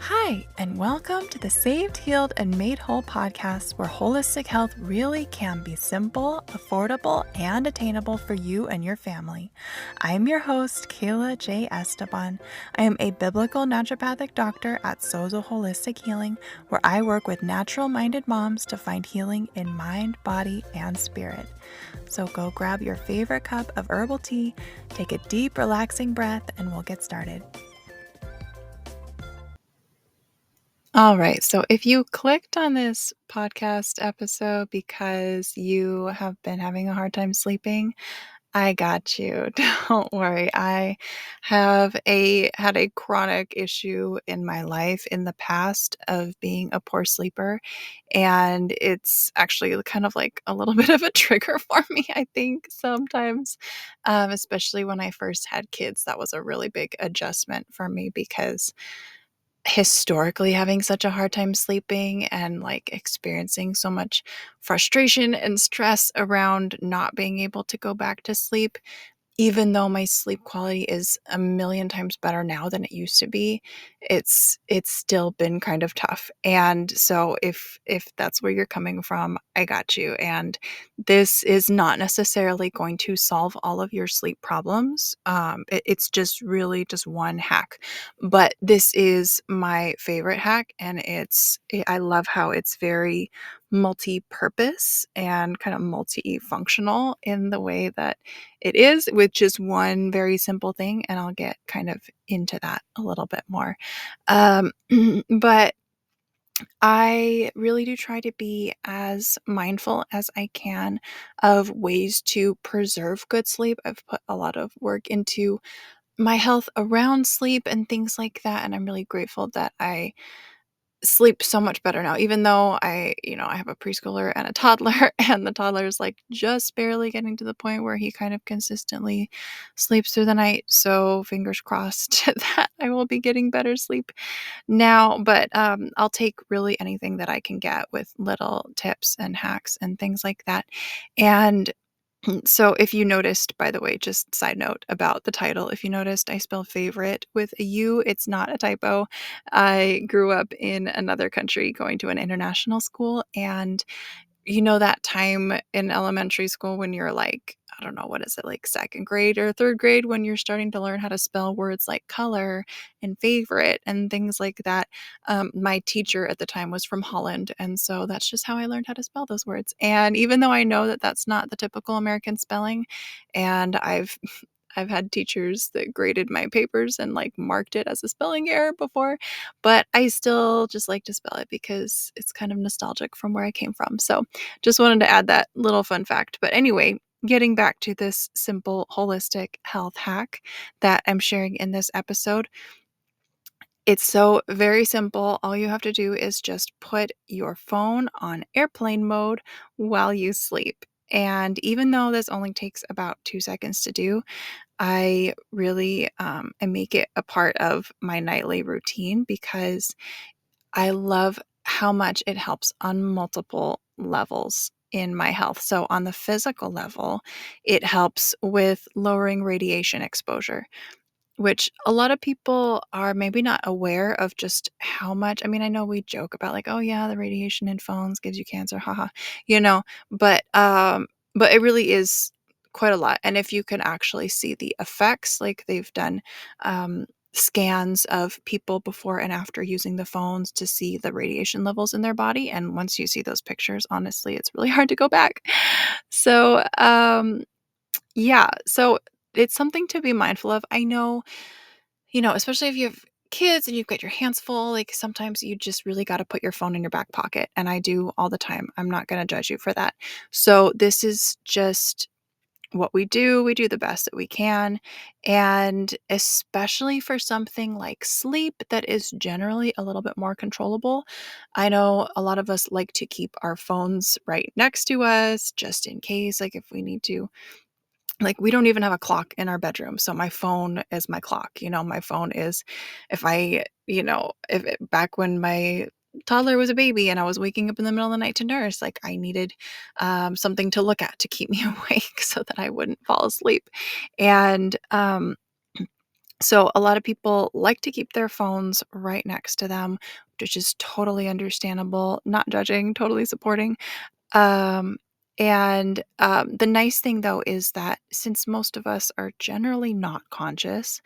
Hi, and welcome to the Saved, Healed, and Made Whole podcast, where holistic health really can be simple, affordable, and attainable for you and your family. I'm your host, Kayla J. Esteban. I am a biblical naturopathic doctor at Sozo Holistic Healing, where I work with natural-minded moms to find healing in mind, body, and spirit. So go grab your favorite cup of herbal tea, take a deep, relaxing breath, and we'll get started. All right. So if you clicked on this podcast episode because you have been having a hard time sleeping, I got you. Don't worry. I have had a chronic issue in my life in the past of being a poor sleeper, and it's actually kind of like a little bit of a trigger for me, I think, sometimes, especially when I first had kids. That was a really big adjustment for me because historically having such a hard time sleeping and like experiencing so much frustration and stress around not being able to go back to sleep, even though my sleep quality is a million times better now than it used to be, it's still been kind of tough. And so if that's where you're coming from, I got you. And this is not necessarily going to solve all of your sleep problems. It's just really just one hack. But this is my favorite hack, and I love how it's very multi-purpose and kind of multifunctional in the way that it is with just one very simple thing, and I'll get kind of into that a little bit more. Um, but I really do try to be as mindful as I can of ways to preserve good sleep. I've put a lot of work into my health around sleep and things like that, and I'm really grateful that I sleep so much better now, even though I have a preschooler and a toddler, and the toddler is like just barely getting to the point where he kind of consistently sleeps through the night. So fingers crossed that I will be getting better sleep now. But I'll take really anything that I can get with little tips and hacks and things like that. And so if you noticed, by the way, just side note about the title, if you noticed, I spell favorite with a U. It's not a typo. I grew up in another country going to an international school, and that time in elementary school when you're like, I don't know, what is it, like second grade or third grade, when you're starting to learn how to spell words like color and favorite and things like that. My teacher at the time was from Holland. And so that's just how I learned how to spell those words. And even though I know that that's not the typical American spelling, and I've had teachers that graded my papers and like marked it as a spelling error before, but I still just like to spell it because it's kind of nostalgic from where I came from. So just wanted to add that little fun fact. But anyway, getting back to this simple holistic health hack that I'm sharing in this episode, it's so very simple. All you have to do is just put your phone on airplane mode while you sleep. And even though this only takes about 2 seconds to do, I really I make it a part of my nightly routine because I love how much it helps on multiple levels in my health. So, on the physical level, it helps with lowering radiation exposure, which a lot of people are maybe not aware of just how much. I mean, I know we joke about like, oh yeah, the radiation in phones gives you cancer, haha, you know, but but it really is quite a lot. And if you can actually see the effects, like they've done um scans of people before and after using the phones to see the radiation levels in their body. And once you see those pictures, honestly, it's really hard to go back. So yeah, so it's something to be mindful of. I know, especially if you have kids and you've got your hands full, like sometimes you just really got to put your phone in your back pocket. And I do all the time. I'm not going to judge you for that. So this is just what we do. We do the best that we can. And especially for something like sleep that is generally a little bit more controllable. I know a lot of us like to keep our phones right next to us just in case, like if we need to. Like, we don't even have a clock in our bedroom, so my phone is my clock. My phone is, if I, if back when my toddler was a baby and I was waking up in the middle of the night to nurse, like I needed something to look at to keep me awake so that I wouldn't fall asleep. And So a lot of people like to keep their phones right next to them, which is totally understandable, not judging, totally supporting. Um, the nice thing though is that since most of us are generally not conscious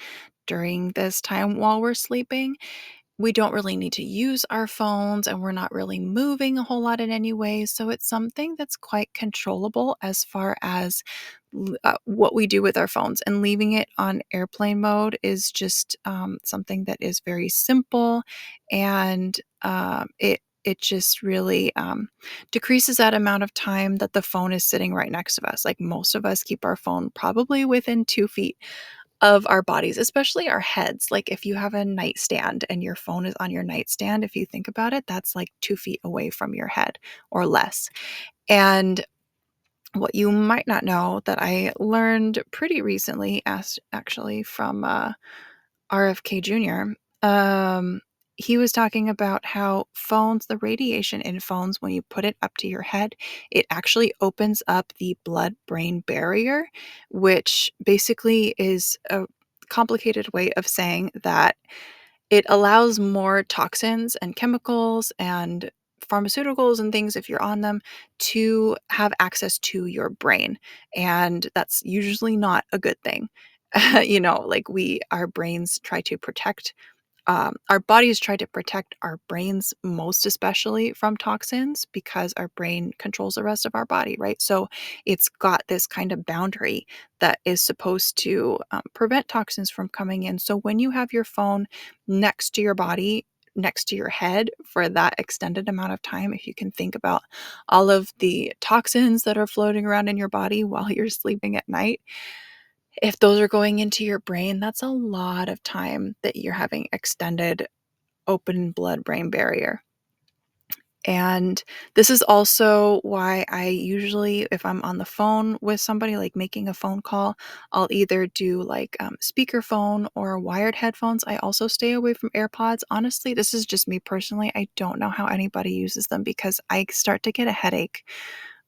during this time while we're sleeping, we don't really need to use our phones and we're not really moving a whole lot in any way. So it's something that's quite controllable as far as what we do with our phones. And leaving it on airplane mode is just something that is very simple, and it just really decreases that amount of time that the phone is sitting right next to us. Like most of us keep our phone probably within 2 feet of our bodies, especially our heads. Like if you have a nightstand and your phone is on your nightstand, if you think about it, that's like 2 feet away from your head or less. And what you might not know that I learned pretty recently, actually from RFK Jr., he was talking about how phones, the radiation in phones, when you put it up to your head, it actually opens up the blood brain barrier, which basically is a complicated way of saying that it allows more toxins and chemicals and pharmaceuticals and things, if you're on them, to have access to your brain. And that's usually not a good thing. Like our brains try to protect our bodies try to protect our brains, most especially from toxins, because our brain controls the rest of our body, right? So it's got this kind of boundary that is supposed to prevent toxins from coming in. So when you have your phone next to your body, next to your head for that extended amount of time, if you can think about all of the toxins that are floating around in your body while you're sleeping at night, if those are going into your brain, that's a lot of time that you're having extended open blood-brain barrier. And this is also why I usually, if I'm on the phone with somebody, like making a phone call, I'll either do like speakerphone or wired headphones. I also stay away from AirPods. Honestly, this is just me personally. I don't know how anybody uses them because I start to get a headache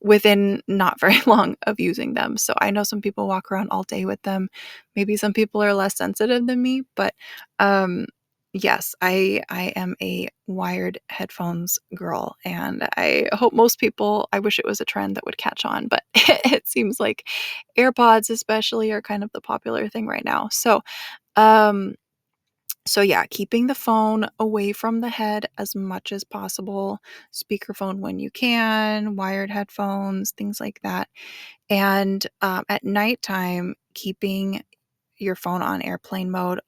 within not very long of using them. So I know some people walk around all day with them. Maybe some people are less sensitive than me, but um yes, I am a wired headphones girl, and I hope most people, I wish it was a trend that would catch on, but it seems like AirPods especially are kind of the popular thing right now. Um so yeah, keeping the phone away from the head as much as possible, speakerphone when you can, wired headphones, things like that. And at nighttime, keeping your phone on airplane mode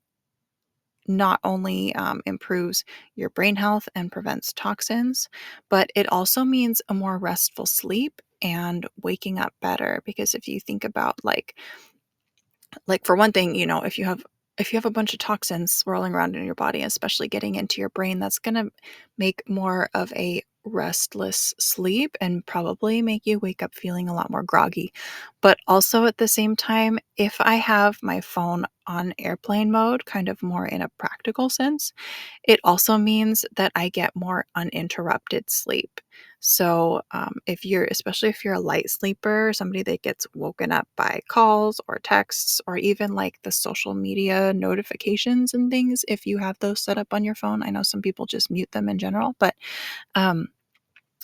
not only improves your brain health and prevents toxins, but it also means a more restful sleep and waking up better. Because if you think about for one thing, if you have a bunch of toxins swirling around in your body, especially getting into your brain, that's going to make more of a restless sleep and probably make you wake up feeling a lot more groggy. But also at the same time, if I have my phone on airplane mode, kind of more in a practical sense, it also means that I get more uninterrupted sleep. So, especially if you're a light sleeper, somebody that gets woken up by calls or texts or even like the social media notifications and things, if you have those set up on your phone, I know some people just mute them in general, but um,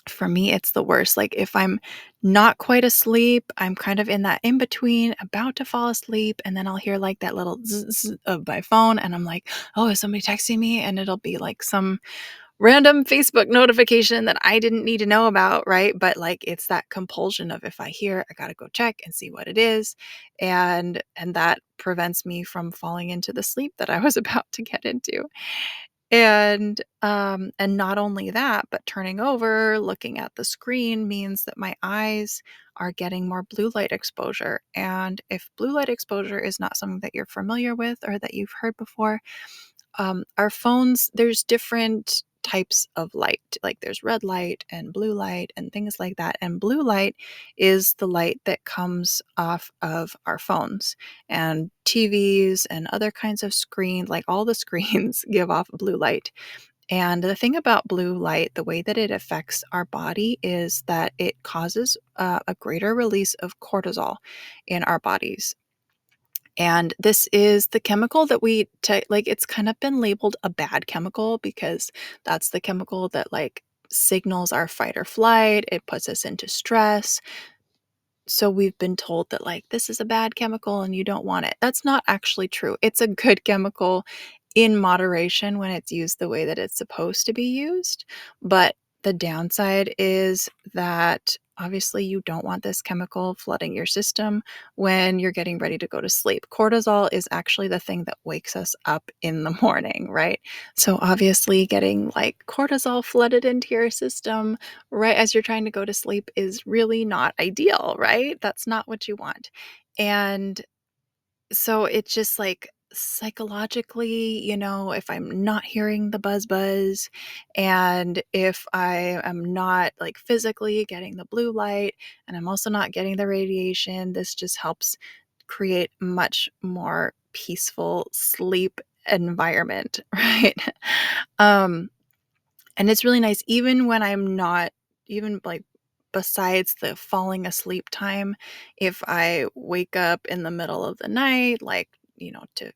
for me, it's the worst. Like if I'm not quite asleep, I'm kind of in that in between, about to fall asleep, and then I'll hear like that little zzz of my phone, and I'm like, oh, is somebody texting me? And it'll be like some random Facebook notification that I didn't need to know about, right? But like it's that compulsion of if I hear, I gotta go check and see what it is. And that prevents me from falling into the sleep that I was about to get into. And not only that, but turning over, looking at the screen means that my eyes are getting more blue light exposure. And if blue light exposure is not something that you're familiar with or that you've heard before, our phones, there's different types of light. Like there's red light and blue light and things like that. And blue light is the light that comes off of our phones and TVs and other kinds of screen, like all the screens give off blue light. And the thing about blue light, the way that it affects our body is that it causes a greater release of cortisol in our bodies. And this is the chemical that like, it's kind of been labeled a bad chemical because that's the chemical that, like, signals our fight or flight. It puts us into stress. So we've been told that, like, this is a bad chemical and you don't want it. That's not actually true. It's a good chemical in moderation when it's used the way that it's supposed to be used. But the downside is that obviously you don't want this chemical flooding your system when you're getting ready to go to sleep. Cortisol is actually the thing that wakes us up in the morning, right? So obviously getting like cortisol flooded into your system right as you're trying to go to sleep is really not ideal, right? That's not what you want. And so it's just like psychologically, if I'm not hearing the buzz and if I am not like physically getting the blue light and I'm also not getting the radiation, this just helps create much more peaceful sleep environment, right? um and it's really nice even when I'm not even, like, besides the falling asleep time, if I wake up in the middle of the night, like, to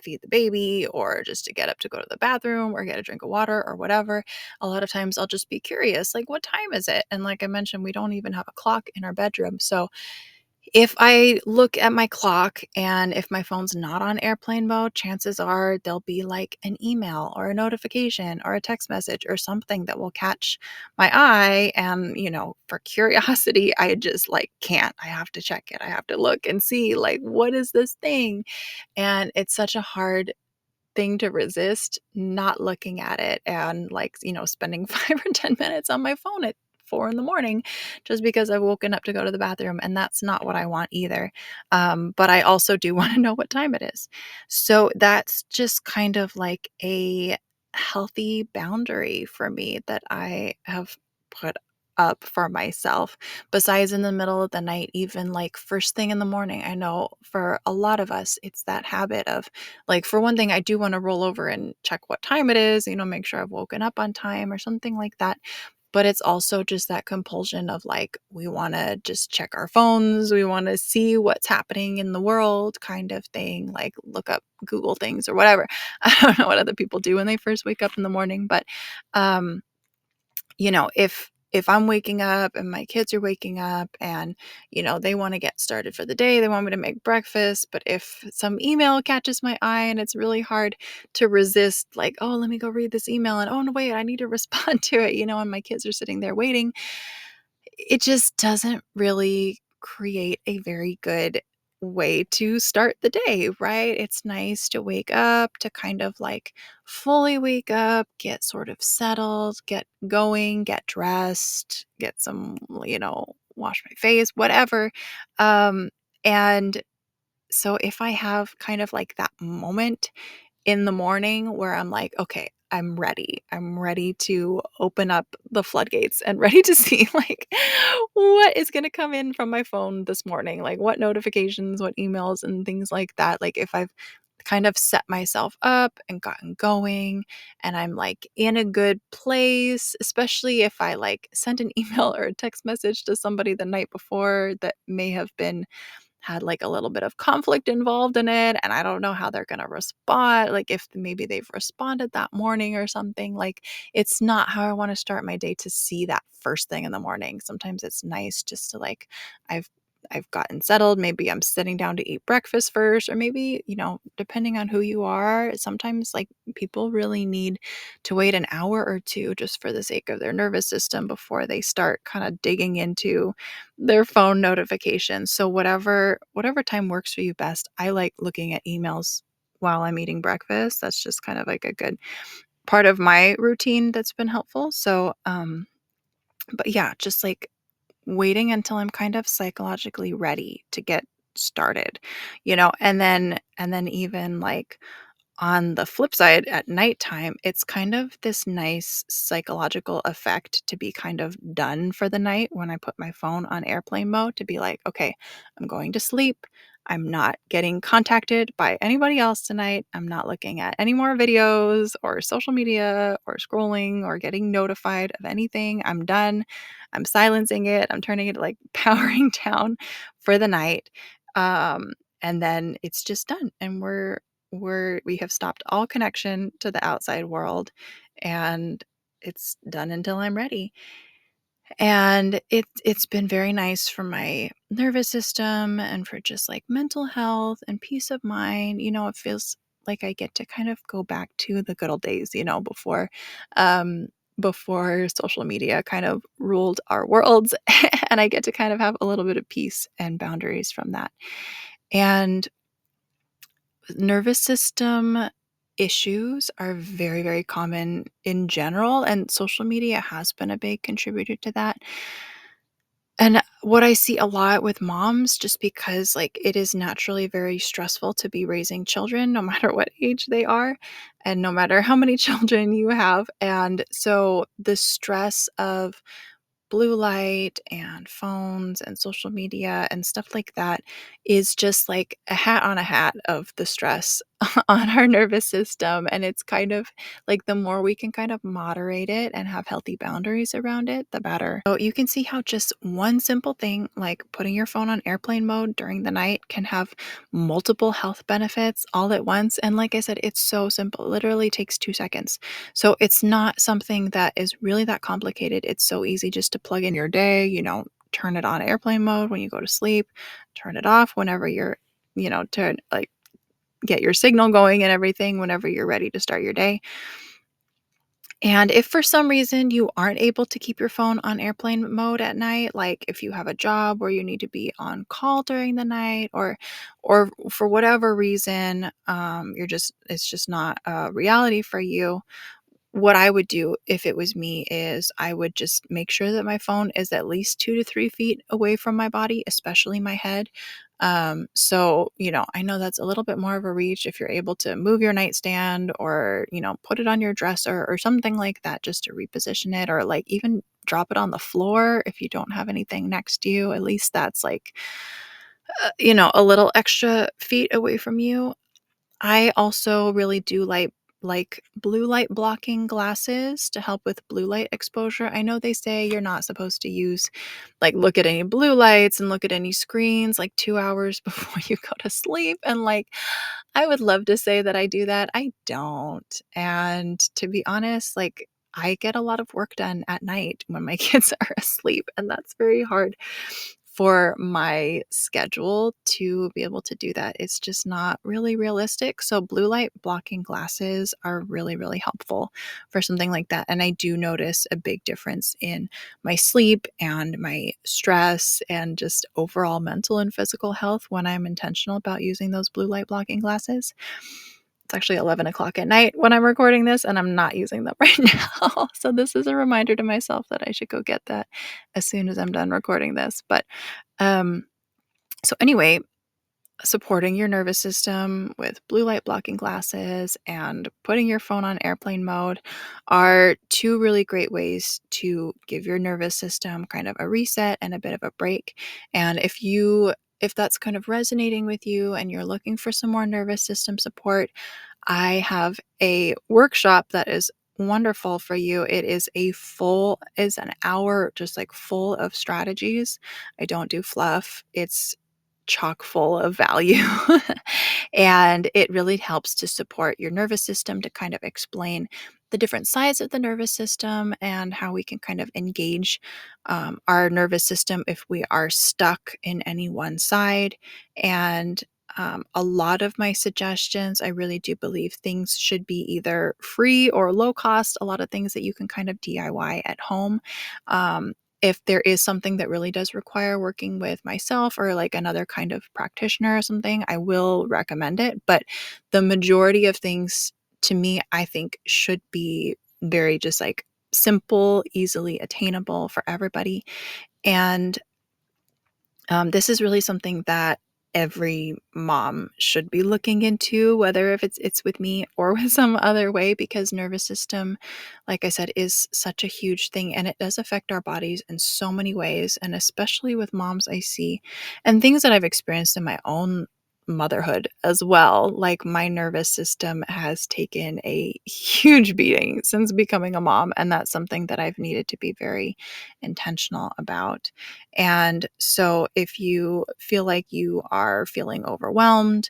feed the baby or just to get up to go to the bathroom or get a drink of water or whatever, a lot of times I'll just be curious, like, "What time is it?" And like I mentioned, we don't even have a clock in our bedroom, so if I look at my clock and if my phone's not on airplane mode, chances are there'll be like an email or a notification or a text message or something that will catch my eye. And, for curiosity, I just like can't. I have to check it. I have to look and see, like, what is this thing? And it's such a hard thing to resist not looking at it and, like, spending 5 or 10 minutes on my phone at 4 in the morning just because I've woken up to go to the bathroom, and that's not what I want either. But I also do wanna know what time it is. So that's just kind of like a healthy boundary for me that I have put up for myself. Besides in the middle of the night, even, like, first thing in the morning, I know for a lot of us, it's that habit of like, for one thing, I do wanna roll over and check what time it is, make sure I've woken up on time or something like that. But it's also just that compulsion of, like, we wanna just check our phones, we wanna see what's happening in the world kind of thing, like, look up Google things or whatever. I don't know what other people do when they first wake up in the morning, but, um if I'm waking up and my kids are waking up and, they want to get started for the day, they want me to make breakfast. But if some email catches my eye and it's really hard to resist, like, oh, let me go read this email and oh, no, wait, I need to respond to it, and my kids are sitting there waiting, it just doesn't really create a very good way to start the day, right? It's nice to wake up, to kind of like fully wake up, get sort of settled, get going, get dressed, get some, wash my face, whatever. Um, and so if I have kind of like that moment in the morning where I'm like, "Okay, I'm ready. I'm ready to open up the floodgates and ready to see, like, what is gonna come in from my phone this morning, like, what notifications, what emails, and things like that." Like, if I've kind of set myself up and gotten going and I'm, like, in a good place, especially if I, like, sent an email or a text message to somebody the night before that may have been had like a little bit of conflict involved in it and I don't know how they're going to respond, like if maybe they've responded that morning or something. Like, it's not how I want to start my day to see that first thing in the morning. Sometimes it's nice just to like I've I've gotten settled, maybe I'm sitting down to eat breakfast first, or maybe, depending on who you are, sometimes like people really need to wait an hour or two just for the sake of their nervous system before they start kind of digging into their phone notifications. So whatever time works for you best. I like looking at emails while I'm eating breakfast. That's just kind of like a good part of my routine that's been helpful. So, but yeah, just like waiting until I'm kind of psychologically ready to get started, and then even like on the flip side, at nighttime, it's kind of this nice psychological effect to be kind of done for the night when I put my phone on airplane mode to be like, okay, I'm going to sleep. I'm not getting contacted by anybody else tonight. I'm not looking at any more videos or social media or scrolling or getting notified of anything. I'm done. I'm silencing it. I'm turning it like powering down for the night. Um, and then it's just done, and we have stopped all connection to the outside world, and it's done until I'm ready. And it's been very nice for my nervous system and for just, like, mental health and peace of mind. It feels like I get to kind of go back to the good old days, um, before social media kind of ruled our worlds, and I get to kind of have a little bit of peace and boundaries from that. And nervous system issues are very, very common in general, and social media has been a big contributor to that. And what I see a lot with moms, just because, like, it is naturally very stressful to be raising children no matter what age they are and no matter how many children you have. And so the stress of blue light and phones and social media and stuff like that is just like a hat on a hat of the stress on our nervous system. And it's kind of like the more we can kind of moderate it and have healthy boundaries around it, the better. So you can see how just one simple thing like putting your phone on airplane mode during the night can have multiple health benefits all at once. And like I said, it's so simple. It literally takes 2 seconds. So it's not something that is really that complicated. It's so easy just to plug in your day, turn it on airplane mode when you go to sleep, turn it off whenever to like get your signal going and everything whenever you're ready to start your day. And if for some reason you aren't able to keep your phone on airplane mode at night, like if you have a job where you need to be on call during the night, or for whatever reason, it's just not a reality for you, what I would do if it was me is I would just make sure that my phone is at least 2 to 3 feet away from my body, especially my head. I know that's a little bit more of a reach if you're able to move your nightstand or, put it on your dresser or something like that just to reposition it, or like even drop it on the floor if you don't have anything next to you. At least that's like, a little extra feet away from you. I also really do like blue light blocking glasses to help with blue light exposure. I know they say you're not supposed to look at any blue lights and look at any screens like 2 hours before you go to sleep, and like I would love to say that I do that. I don't. And to be honest, like I get a lot of work done at night when my kids are asleep, and that's very hard for my schedule to be able to do that. It's just not really realistic. So blue light blocking glasses are really, really helpful for something like that. And I do notice a big difference in my sleep and my stress and just overall mental and physical health when I'm intentional about using those blue light blocking glasses. It's actually 11 o'clock at night when I'm recording this, and I'm not using them right now. So this is a reminder to myself that I should go get that as soon as I'm done recording this. But um, so anyway, supporting your nervous system with blue light blocking glasses and putting your phone on airplane mode are two really great ways to give your nervous system kind of a reset and a bit of a break. And if that's kind of resonating with you and you're looking for some more nervous system support, I have a workshop that is wonderful for you. Is an hour just like full of strategies. I don't do fluff. It's chock full of value. And it really helps to support your nervous system, to kind of explain the different sides of the nervous system and how we can kind of engage our nervous system if we are stuck in any one side. And a lot of my suggestions, I really do believe things should be either free or low cost, a lot of things that you can kind of DIY at home. If there is something that really does require working with myself or like another kind of practitioner or something, I will recommend it. But the majority of things to me, I think should be very just like simple, easily attainable for everybody. And this is really something that every mom should be looking into, whether if it's with me or with some other way, because nervous system, like I said, is such a huge thing, and it does affect our bodies in so many ways, and especially with moms I see, and things that I've experienced in my own motherhood as well. Like, my nervous system has taken a huge beating since becoming a mom, and that's something that I've needed to be very intentional about. And so if you feel like you are feeling overwhelmed,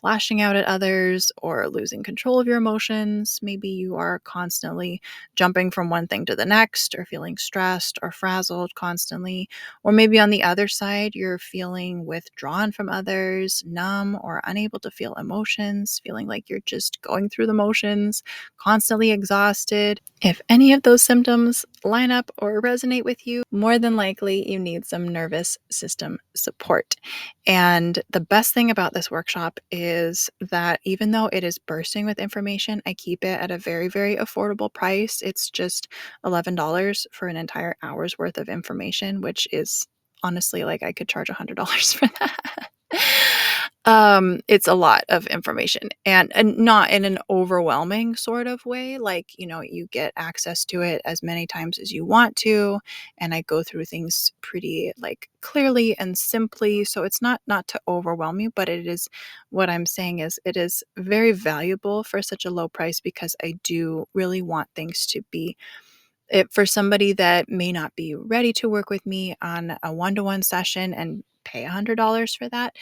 lashing out at others, or losing control of your emotions, maybe you are constantly jumping from one thing to the next, or feeling stressed or frazzled constantly, or maybe on the other side, you're feeling withdrawn from others, numb or unable to feel emotions, feeling like you're just going through the motions, constantly exhausted. If any of those symptoms line up or resonate with you, more than likely you need some nervous system support. And the best thing about this workshop is that even though it is bursting with information, I keep it at a very, very affordable price. It's just $11 for an entire hour's worth of information, which is honestly like I could charge $100 for that. It's a lot of information, and not in an overwhelming sort of way. Like, you get access to it as many times as you want to, and I go through things pretty like clearly and simply. So it's not to overwhelm you, but what I'm saying is it is very valuable for such a low price, because I do really want things to be for somebody that may not be ready to work with me on a one-to-one session and pay $100 for that.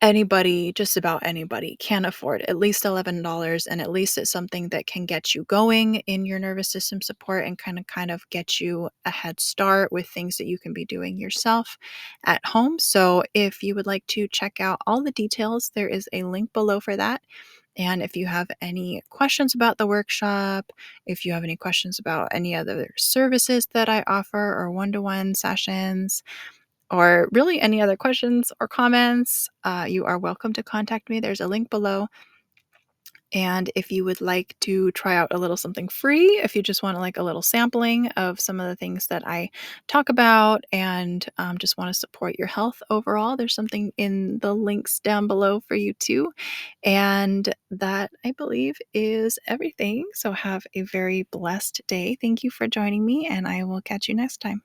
Anybody, just about anybody, can afford at least $11, and at least it's something that can get you going in your nervous system support, and kind of get you a head start with things that you can be doing yourself at home. So if you would like to check out all the details, there is a link below for that. And if you have any questions about the workshop, if you have any questions about any other services that I offer, or one-to-one sessions, or really any other questions or comments, you are welcome to contact me. There's a link below. And if you would like to try out a little something free, if you just want like a little sampling of some of the things that I talk about, and just want to support your health overall, there's something in the links down below for you too. And that, I believe, is everything. So have a very blessed day. Thank you for joining me, and I will catch you next time.